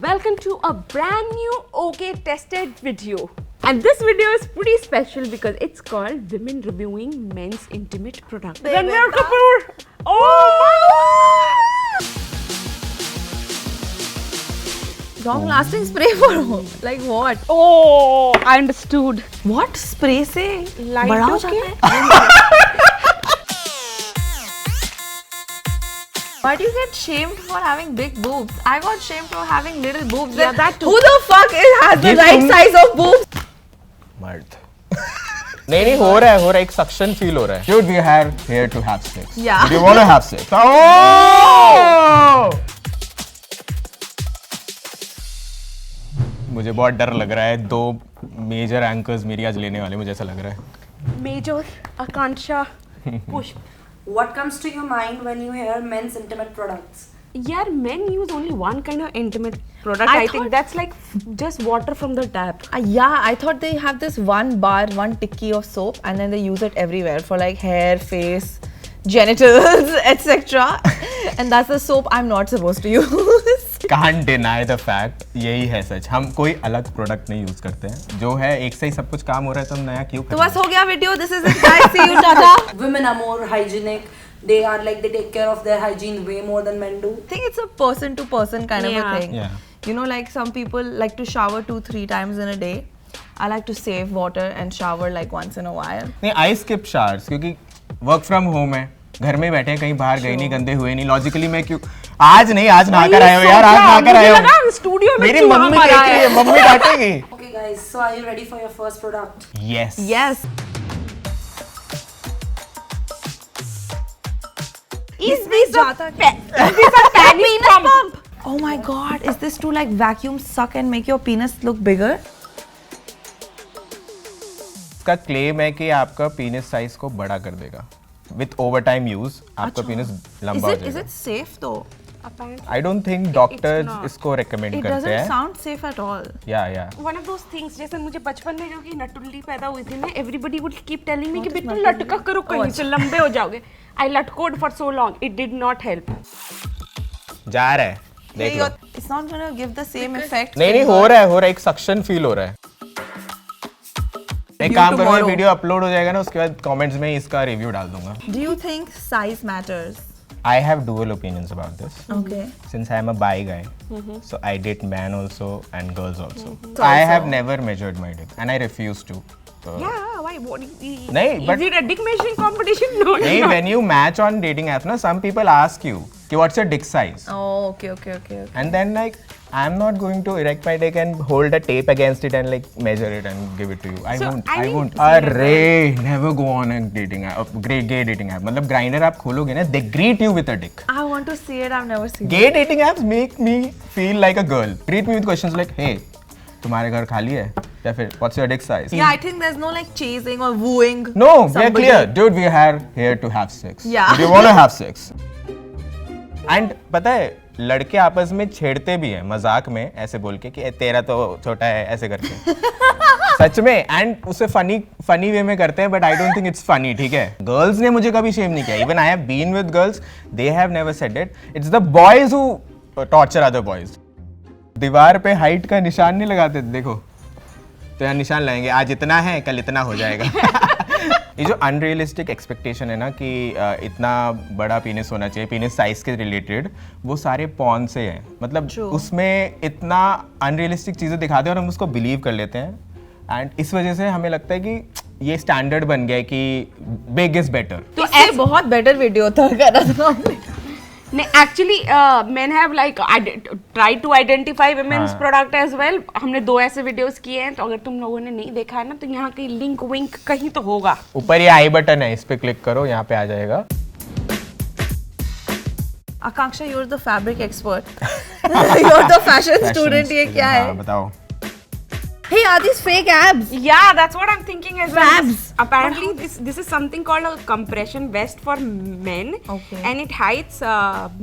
Welcome to a brand new OK tested video. And this video is pretty special because it's called Women Reviewing Men's Intimate Products. Ranbir Kapoor! Oh! Long lasting spray for whom? Like what? Oh, I understood. What spray से Light बड़ा हो okay? जाता है? Why do you get shamed for having big boobs? I got shamed for having little boobs. Yeah, Then that too. Who the fuck has the right size of boobs? मर्द नहीं हो रहा है एक सक्शन फील हो रहा है. Dude, we are here to have sex. Yeah. Do you want to have sex? Oh! मुझे बहुत डर लग रहा है. 2 मेजर एंकर्स मेरी आज लेने वाले मुझे ऐसा लग रहा है. Major Akansha Push. What comes to your mind when you hear men's intimate products? Yeah, men use only one kind of intimate product. I I think thought- that's like just water from the tap. Yeah, I thought they have this one bar, one tikki of soap, and then they use it everywhere for like hair, face, genitals, etc. And that's the soap I'm not supposed to use. Can't deny the fact. यही है सच. हम कोई अलग product नहीं use करते हैं. जो है एक से ही सब कुछ काम हो रहा है तो हम नया क्यों तो करें? बस हो गया video. This is it, guys. See you, tata. Women are more hygienic. They are like they take care of their hygiene way more than men do. I think it's a person to person kind of Yeah. a thing. Yeah. You know, like some people like to shower 2-3 times in a day. I like to save water and shower like once in a while. नहीं, I skip showers क्योंकि work from home है. घर में बैठे हैं, कहीं बाहर गए नहीं, गंदे हुए नहीं. लॉजिकली मैं क्यों आज नहाकर आए हो यार. आज नहाकर आए हो. स्टूडियो में मेरी चूहा मम्मी मरा देख रही है. है. Mummy डांटेगी. Okay, guys. So are you ready for your first product? Yes. Yes. Is this a जाता is this a penis pump? Oh my god, is this to like vacuum suck and make your penis look bigger? इसका claim है कि आपका penis size को बड़ा कर देगा. With over time use आपका पीनिस लंबा हो Is जाएगा. it safe though? Apparently, I don't think not. Doctors इसको रेकमेंड It करते doesn't हैं. sound safe at all. या one of those things. जैसे मुझे बचपन में जो कि नटुल्ली पैदा हुई थी ना, everybody would keep telling me कि बेटा लटका करो कहीं से लंबे हो जाओगे. I लटकोड for so long. It did not help. जा रहा है. देख लो. It's not gonna give the same effect. नहीं हो रहा है एक सक्शन फील हो रहा है. एक काम करो, ये वीडियो अपलोड हो जाएगा ना, उसके बाद कमेंट्स में इसका रिव्यू डाल दूंगा. Do you think size matters? I have dual opinions about this. Okay. Since I am a bi guy, so I date men also and girls also. So I also- have never measured my dick and I refuse to. Yeah, why? What? नहीं, but- is it a dick measuring competition? No, Hey, it's not. when you match on dating apps, na, some people ask you, "Ki, what's your dick size?" Oh, okay. And then like, I'm not going to erect my dick and hold a tape against it and like measure it and give it to you. I So, won't. I I mean- won't. Array, never go on a dating app, gay dating app. मतलब grinder आप खोलोगे ना, they greet you with a dick. I want to see it. I've never seen it. Gay dating apps make me feel like a girl. Greet me with questions like, "Hey, तुम्हारे घर खाली है?" या फिर "What's your dick size?" Yeah, I think there's no like chasing or wooing. No, we are somebody. clear. Dude, we are here to have sex. Yeah. Do you want to have sex? And पता है, लड़के आपस में छेड़ते भी हैं मजाक में ऐसे बोल के कि तेरा तो छोटा है ऐसे करके. सच में. एंड उसे फनी वे में करते हैं, but I don't think it's funny. ठीक है, गर्ल्स ने मुझे कभी शेम नहीं किया. Even I have been with girls, they have never said it. It's the boys who torture other boys. दीवार पे हाइट का निशान नहीं लगाते थे, देखो तो यहाँ निशान लगाएंगे, आज इतना है कल इतना हो जाएगा. ये जो अनरियलिस्टिक एक्सपेक्टेशन है ना कि इतना बड़ा पीनिस होना चाहिए, पीनिस साइज के रिलेटेड, वो सारे पॉर्न से है. मतलब उसमें इतना अनरियलिस्टिक चीज़ें दिखाते हैं और हम उसको बिलीव कर लेते हैं. एंड इस वजह से हमें लगता है कि ये स्टैंडर्ड बन गया है कि बिग इज बेटर. तो ऐसे बहुत better video था करा था हमने. No, actually, men have like tried to identify women's product as well. हमने 2 ऐसे वीडियोस किए हैं, तो अगर तुम लोगों ने नहीं देखा है ना, तो यहाँ कहीं लिंक विंक कहीं तो होगा. ऊपर ये आई बटन है, इस पे क्लिक करो, यहाँ पे आ जाएगा. Akanksha, you're the fabric expert. You're the fashion student. ये क्या हाँ, है? बताओ. Hey, are these fake abs? Yeah, that's what I'm thinking as well. Fabs. Apparently, this is something called a compression vest for men. Okay. And it hides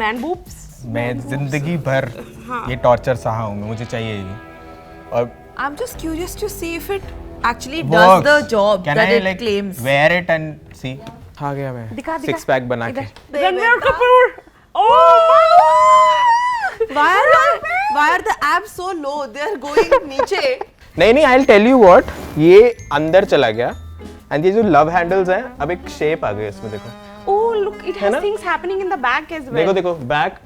man boobs. मैं जिंदगी भर ये torture सहा हूँ, मुझे चाहिए ये. और I'm just curious to see if it actually works. does the job Can that I, it like, claims. wear it and see? आ गया मैं. दिखा. Six pack बना के. Ranbir Kapoor. Oh! Why are the abs so low? They are going नीचे. नहीं I will tell you what, ये अंदर चला गया एंड ये जो लव हैंडल्स हैं अब एक शेप आ गई इसमें देखो. Oh, look, it है has ना? things happening in the back as well. देखो देखो बैक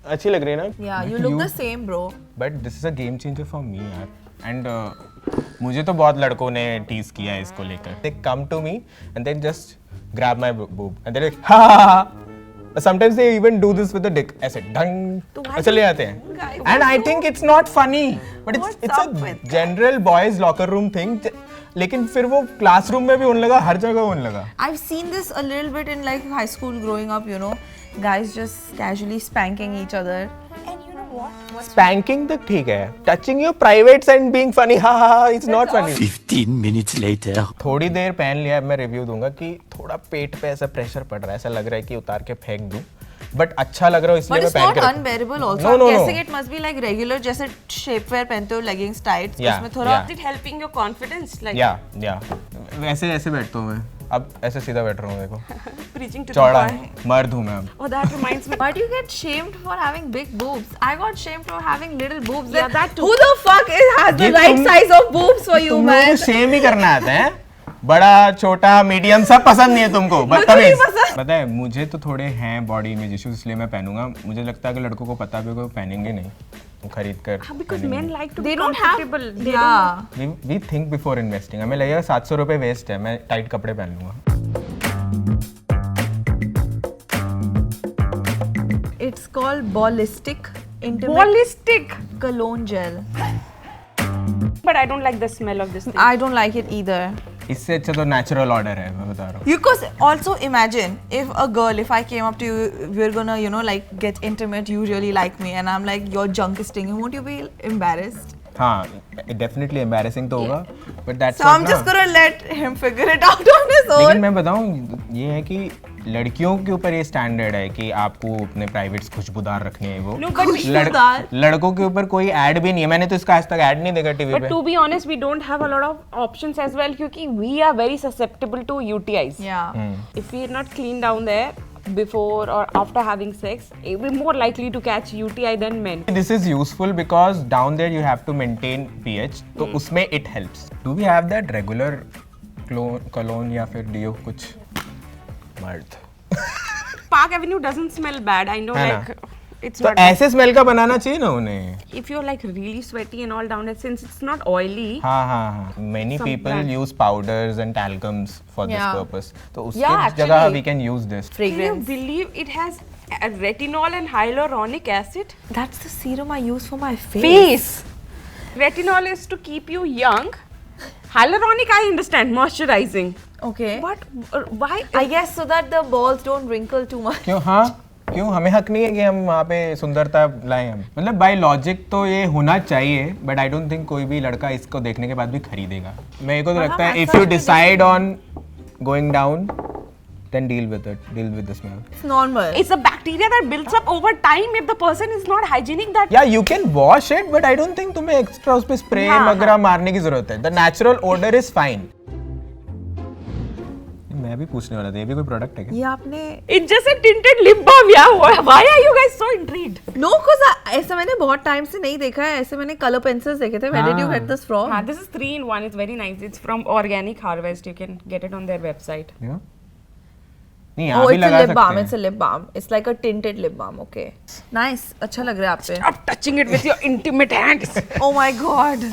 अच्छी लग रही है ना. Yeah, you look the same, bro. But this is a game changer for me यार. एंड मुझे तो बहुत लड़कों ने टीज किया है इसको लेकर. They come to me and then just grab my boob and they like ha ha हा. Sometimes they even do this with the dick. ऐसे ढंग चले जाते हैं. And I think it's not funny, but it's a general boys locker room thing. लेकिन फिर वो classroom में भी होने लगा, हर जगह होने लगा. I've seen this a little bit in like high school growing up, you know, guys just casually spanking each other. And you know what? Spanking तक ठीक है. Touching your privates and being funny, ha ha ha, it's not funny. 15 minutes later. थोड़ी देर पहन लिया, मैं review दूंगा कि थोड़ा पेट पे ऐसा प्रेशर पड़ रहा है, ऐसा लग रहा है कि उतार के फेंक दूं. बट अच्छा लग रहा है इसलिए But मैं it's पहन not के रखूं. unbearable also. No, I'm no, no. guessing it must be like regular जैसे shapewear पहनते हो leggings tights. Yeah, उसमें थोड़ा yeah. Is it helping your confidence? Like या वैसे ऐसे बैठता हूँ मैं. अब ऐसे सीधा बैठ रहा हूँ देखो. preaching to the चौड़ा choir. मर्द हूँ मैं अब. Oh, that reminds me. Why do you get shamed for having big boobs? I got shamed for having little boobs. Yeah, Then that too. Who the fuck has the ये right तुम- size of boobs for you, तुम लोगों को man? Same ही करना आता है. बड़ा छोटा मीडियम सब पसंद नहीं है तुमको. बदतमीज. पता है मुझे तो थोड़े हैं बॉडी इमेज इश्यूज, इसलिए मैं पहनूंगा. मुझे लगता है कि लड़कों को पता भी होगा वो पहनेंगे नहीं, वो खरीद कर. Because men like to They be don't have. comfortable. They Yeah. We think before investing. हमें लगेगा 700 रुपए वेस्ट है, मैं टाइट कपड़े पहन लूंगा. It's called Ballistic don't. Intimate Ballistic. Cologne Gel. But I don't like the smell of this thing. I don't like it either. इससे अच्छा तो नेचुरल ऑर्डर है, मैं बता रहा हूँ. Because also imagine if I came up to you, we're gonna, you know, like get intimate, you really like me, and I'm like, your junk is stinging, won't you be embarrassed? हाँ definitely embarrassing तो होगा, but that's So I'm just gonna let him figure it out on his लेकिन own. मैं बताऊं ये है कि लड़कियों के ऊपर ये स्टैंडर्ड है कि आपको अपने प्राइवेट्स खुशबूदार रखने हैं. वो No, but खुशबूदार. लड़कों के ऊपर कोई ऐड भी नहीं है. मैंने तो इसका आज तक ऐड नहीं देखा टीवी But पे. to be honest, we don't have a lot of options as well क्योंकि we are very susceptible to UTIs. Yeah. If we are not clean down there before or after having sex, we're more likely to catch UTI than men. This is useful because down there you have to maintain pH, तो उसमें it helps. Do we have that regular cologne या फिर deo कुछ? मर्द. Park Avenue doesn't smell bad. I know, है ना? like it's तो not. Bad. ऐसे स्मेल का बनाना चाहिए ना उन्हें. If you're like really sweaty and all down there, since it's not oily. हाँ हाँ हाँ. Many Some people brand. use powders and talcums for this Yeah. purpose. तो उसके Yeah, जगह actually. we can use this. Can you Fragrance. believe it has retinol and hyaluronic acid? That's the serum I use for my face. Retinol is to keep you young. Hyaluronic, I understand, moisturizing. Okay. But why? I guess so that the balls don't wrinkle too much. क्यों? हाँ क्यों? हमें हक नहीं है कि हम वहाँ पे सुंदरता लाएं. हम मतलब बाय लॉजिक तो ये होना चाहिए, बट आई डोंट थिंक कोई भी लड़का इसको देखने के बाद भी खरीदेगा. मेरे को तो लगता है if you decide on going down then deal with the smell. It's normal. It's a bacteria that builds up over time if the person is not hygienic. That Yeah, you can wash it, but I don't think तुम्हें extra उस पे spray हाँ, वगैरह मारने की जरूरत है. The natural odor is fine. मैं भी पूछने वाला था, ये भी कोई प्रोडक्ट है क्या? ये आपने it's just a tinted lip balm. Yeah, why are you guys so intrigued? No, cause ऐसा मैंने बहुत टाइम से नहीं देखा है. ऐसे मैंने कलर पेंसिल्स देखे थे. Where did you get this from? This is 3-in-1. It's very nice. It's from Organic Harvest. You can get it on their website. Yeah? नहीं यहाँ Oh, भी it's a लगा lip सकते balm. हैं. It's a lip balm. It's like a tinted lip balm. Okay. Nice. अच्छा लग रहा है आप पे. Stop touching it with your intimate hands. Oh my god.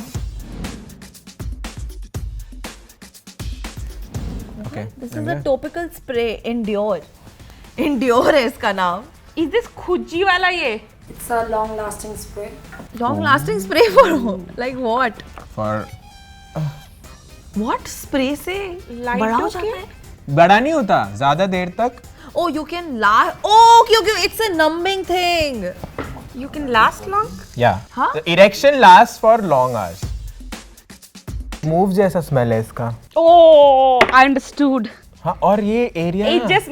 Okay. This is a topical spray. Endure. Endure है इसका नाम. Is this खुजी वाला ये? It's a long-lasting spray. Long lasting spray for like what? For What spray से Light बड़ा हो होके? जाता है? बड़ा नहीं होता ज्यादा देर तक. Oh, you can last. Oh, okay. It's a numbing thing. You can last long? Yeah. हाँ? The erection lasts for long hours. Move जैसा स्मेल है इसका. Oh, I understood. हाँ और ये area It will just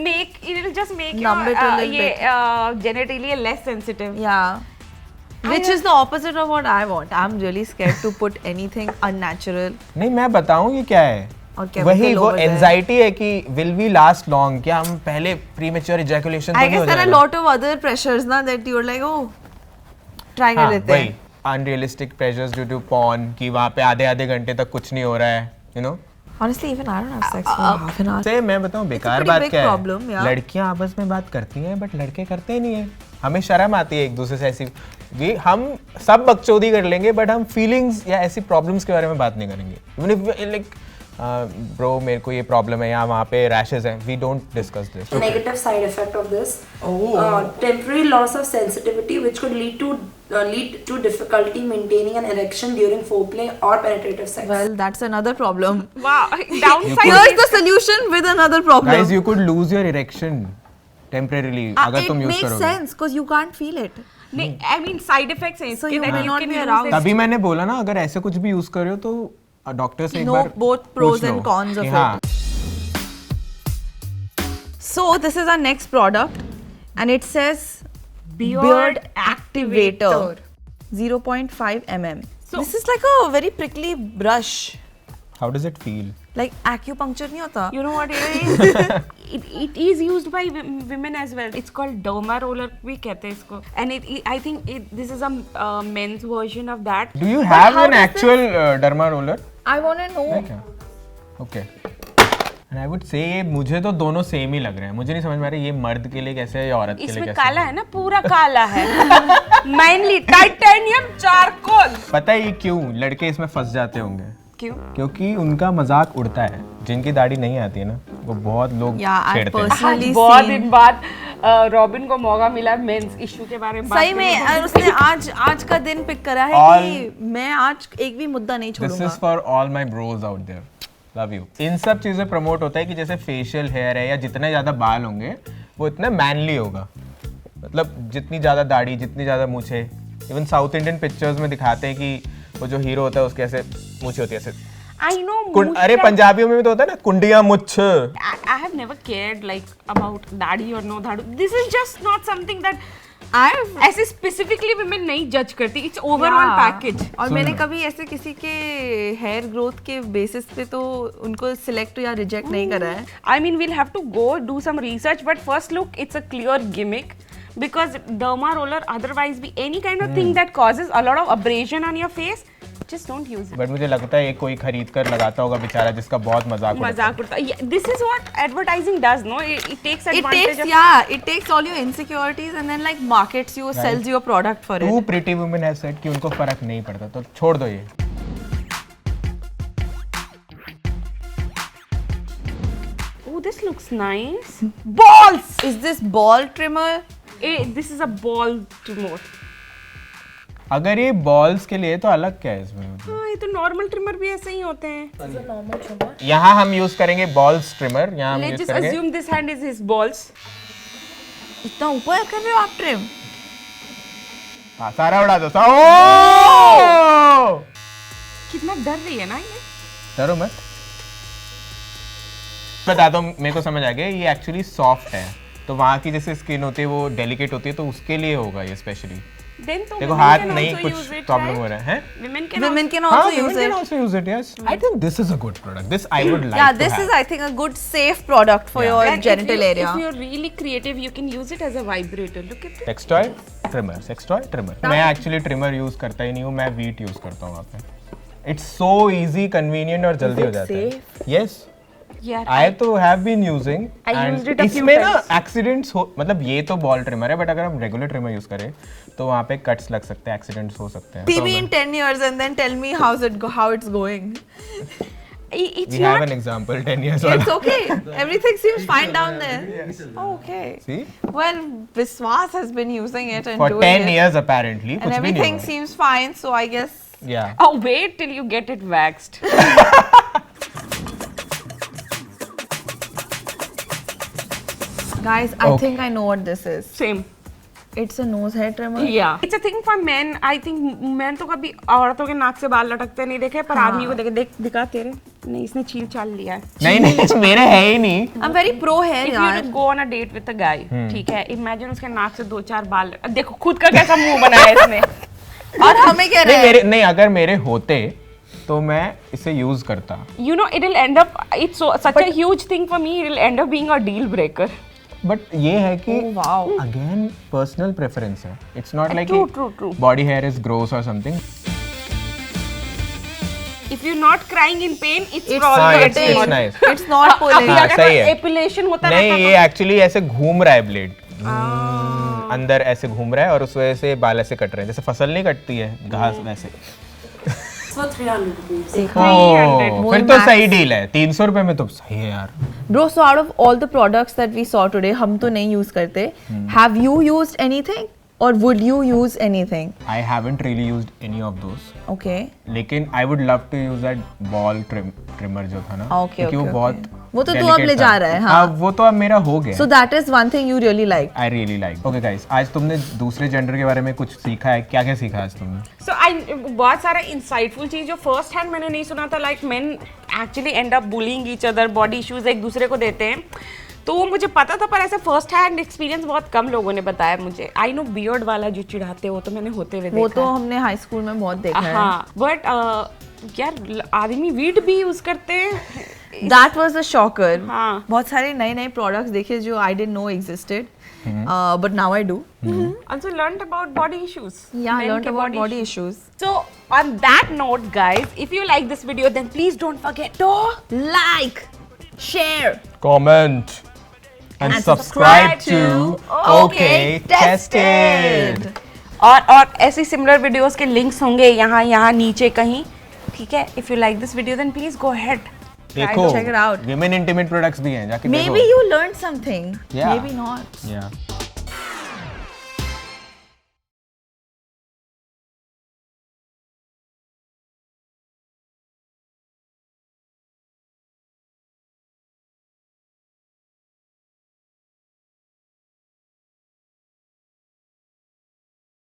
make Numb your it a little bit. genitalia less sensitive. Yeah. Which is the opposite of what I want. I'm really scared to put anything unnatural. नहीं मैं बताऊं ये क्या है. और chemical वही वो over there. Anxiety है कि विल वी लास्ट लॉन्ग, क्या हम पहले प्रीमेच्योर इजैकुलेशन तो I नहीं हो guess there are a जाएगा. lot of other pressures na that you're like, oh, try कर लेते हैं. Unrealistic pressures due to porn कि वहाँ पे आधे घंटे तक कुछ नहीं हो रहा है, you know. Honestly, even I don't have sex for half an hour. से मैं बताऊँ बेकार pretty बात big क्या problem, है, yeah. लड़कियां आपस में बात करती हैं बट लड़के करते नहीं है. हमें शर्म आती है एक दूसरे से ऐसी हम सब बकचोदी कर लेंगे बट हम फीलिंग्स या ऐसी प्रॉब्लम्स के बारे में बात नहीं करेंगे. इवन इफ लाइक ब्रो मेरे को ये प्रॉब्लम है या वहाँ पे रैशेस हैं, we don't discuss this. Negative side effect of this, temporary loss of sensitivity, which could lead to difficulty maintaining an erection during foreplay or penetrative sex. Well, that's another problem. Wow, downside. Here's the solution with another problem. Guys, you could lose your erection temporarily अगर तुम use It makes करोगे. sense because you can't feel it. नहीं, I mean side effects हैं So इसके you that will you not can be use aroused. it. तभी मैंने बोला ना अगर ऐसे कुछ भी यूज कर रहे हो तो डॉक्टर से एक Know बार both पूछ pros low and cons of कि it. हाँ. So this is our next product, and it says Beard Activator, 0.5 mm. So- This is like a very prickly brush, How does it feel? like acupuncture नहीं होता. You know what it is? it is used by women as well. It's called derma roller भी कहते हैं इसको. And I think this is a men's version of that. Do you But have how an does actual derma roller? I want to know. है क्या? Okay. And I would say ये मुझे तो दोनों सेम ही लग रहे हैं. मुझे नहीं समझ में आ रहा ये मर्द के लिए कैसे है या औरत के लिए इसमें कैसे काला है ना, पूरा काला है. Mainly titanium charcoal. पता है ये क्यों लड़के इसमें फंस जाते होंगे? क्यों? क्योंकि उनका मजाक उड़ता है. जिनकी दाढ़ी नहीं आती है ना वो बहुत लोग Yeah, I छेड़ते हैं. personally आज बहुत seen. दिन बाद रॉबिन को मौका मिला मेंस इशू के बारे में बात सही करने में का. और उसने आज का दिन पिक करा है All- कि मैं आज एक भी मुद्दा नहीं This is छोड़ूंगा. for all my bros out there. Love you. इन सब चीजें प्रमोट होता है कि जैसे फेशियल हेयर है या जितने ज्यादा बाल होंगे वो इतना मैनली होगा. मतलब जितनी ज्यादा दाढ़ी जितनी ज्यादा मूछे. इवन साउथ इंडियन पिक्चर्स में दिखाते हैं कि वो जो हीरो होता है उसके ऐसे मूछे होती है ऐसे. I know. अरे पंजाबियों में भी तो होता है ना कुंडिया मुछ. I have never cared like about दाढ़ी or no दाढ़ी. This is just not something that ऐसे स्पेसिफिकली women नहीं जज करती. It's overall package. और मैंने कभी ऐसे किसी के हेयर ग्रोथ के बेसिस पे तो उनको सिलेक्ट या रिजेक्ट नहीं करा है. I mean, we'll have to go do some research, but first look, it's a clear gimmick because derma roller otherwise be any kind of thing that causes a lot of abrasion on your face. Just don't use it. But मुझे लगता है ये कोई खरीद कर लगाता होगा बेचारा जिसका बहुत मजाक उड़ाता है. मजाक उड़ता. This is what advertising does, no? It takes It advantage takes of. it takes all your insecurities and then like markets you, sells your product for Two it. pretty women have said कि उनको फर्क नहीं पड़ता तो छोड़ दो ये. Oh, this looks nice. Balls. Is this ball trimmer? This is a ball trimmer. अगर ये बॉल्स के लिए तो अलग क्या है इसमें? हाँ, ये तो नॉर्मल ट्रिमर भी ऐसे ही होते हैं. यहाँ हम यूज करेंगे बॉल्स ट्रिमर. यहाँ हम Let's यूज just करेंगे. assume this hand is his balls. इतना ऊपर कर रहे हो आप ट्रिम? हाँ, सारा उड़ा दो. ओह! कितना डर रही है ना ये. डरो मत. बता दो मेरे को समझ आ गया ये एक्चुअली सॉफ्ट है तो वहाँ की जैसे स्किन होती है वो डेलिकेट होती है तो उसके लिए होगा ये स्पेशली. Then तो देखो women हाथ can नहीं also कुछ use it, प्रॉब्लम right? हो रहा है. Women can Women also. can हाँ, also women use can it. also use it. Yes. I think this is a good product. This I would like Yeah, to this have. is I think a good safe product for Yeah. your And genital area. If you're really creative, you can use it as a vibrator. Look at this. Sex toy trimmer. Sex toy trimmer. मैं actually trimmer use करता ही नहीं हूँ. मैं wheat use करता हूँ वहाँ पे. It's so easy convenient और जल्दी हो जाता है. यस. Yeah. आई तो have been using I used it a few इसमें ना times. एक्सीडेंट्स हो मतलब ये तो बॉल ट्रिमर है बट अगर हम रेगुलर ट्रिमर यूज करें तो वहाँ पे कट्स लग सकते हैं एक्सीडेंट्स हो सकते हैं. See me in 10 years and then tell me how it's going. It's We have not. an example 10 years It's old. okay. Everything seems fine down there. Oh, okay. See? Well, Viswas has been using it and For doing 10 it. years apparently And कुछ भी नहीं everything हुआ. seems fine, so I guess. Yeah. Oh, wait till you get it waxed. Guys, I Okay. think I know what this is. Same. It's a nose hair trimmer. Yeah. It's a thing for men. I think men तो कभी औरतों के नाक से बाल लटकते नहीं देखे पर आदमी को देखे. देख दिखा तेरे. नहीं इसने छील चाल लिया है. नहीं नहीं मेरे है ही नहीं. I'm very pro hair, If you were yaar. to go on a date with a guy, ठीक है. Imagine उसके नाक से 2-4 बाल. देखो खुद का कैसा मुंह बनाया है इसने. और हमें क्या नहीं रहे? मेरे नहीं अगर मेरे होते तो मैं इसे यूज करता. You know, it'll end up. It's such a huge thing for me. It'll end up being a deal breaker. But ये है कि Oh, wow. Again personal preference है. It's not like true. Body hair is gross or something. If you're not crying in pain, it's It's probably it's nice. It's not pulling. हाँ, सही है. एपिलेशन होता नहीं, रहता ये एक्चुअली ऐसे घूम रहा है ब्लेड. अंदर ऐसे घूम रहा है और उस वजह से बाल ऐसे कट रहे हैं, जैसे फसल नहीं कटती है घास वैसे. For 300 rupees. ओह, फिर तो सही डील है. 300 रुपए में तो सही है यार. Bro, so out of all the products that we saw today, हम तो नहीं use करते. Have you used anything? Or would you use anything? I haven't really used any of those. Okay. लेकिन I would love to use that ball trimmer जो था ना. Okay, क्योंकि वो okay, बहुत वो तो तू अब delicate ले था. जा रहा है, हाँ. वो तो अब मेरा हो गया. So that is one thing you really like. I really like. Okay guys, आज तुमने दूसरे जेंडर के बारे में कुछ सीखा है. क्या क्या सीखा आज तुमने? So बहुत सारा इंसाइटफुल चीज जो फर्स्ट हैंड मैंने नहीं सुना था, like men actually end up bullying each other, body issues एक दूसरे को देते हैं. तो वो मुझे पता था, पर ऐसे फर्स्ट हैंड एक्सपीरियंस बहुत कम लोगों ने बताया मुझे. आई नो बियर्ड वाला जो चिढ़ाते हैं, वो तो मैंने होते हुए वो देखा तो है. हमने हाई स्कूल में बहुत देखा है. हाँ, बट यार आदमी वीट भी यूज करते हैं. That was a shocker. हाँ. बहुत सारे नए नए products देखे जो I didn't know existed. But now I do. Also learned about body issues. Yeah, I Men learned के about body issues. So on that note, guys, if you like this video, then please don't forget to Like, share. Comment and subscribe to Okay Tested. और ऐसी similar videos के links होंगे यहाँ नीचे कहीं. ठीक है? If you like this video, then please go ahead. देखो, check it out. women intimate products भी हैं, जाके देखो. Maybe you learned something. Yeah. Maybe not. Yeah.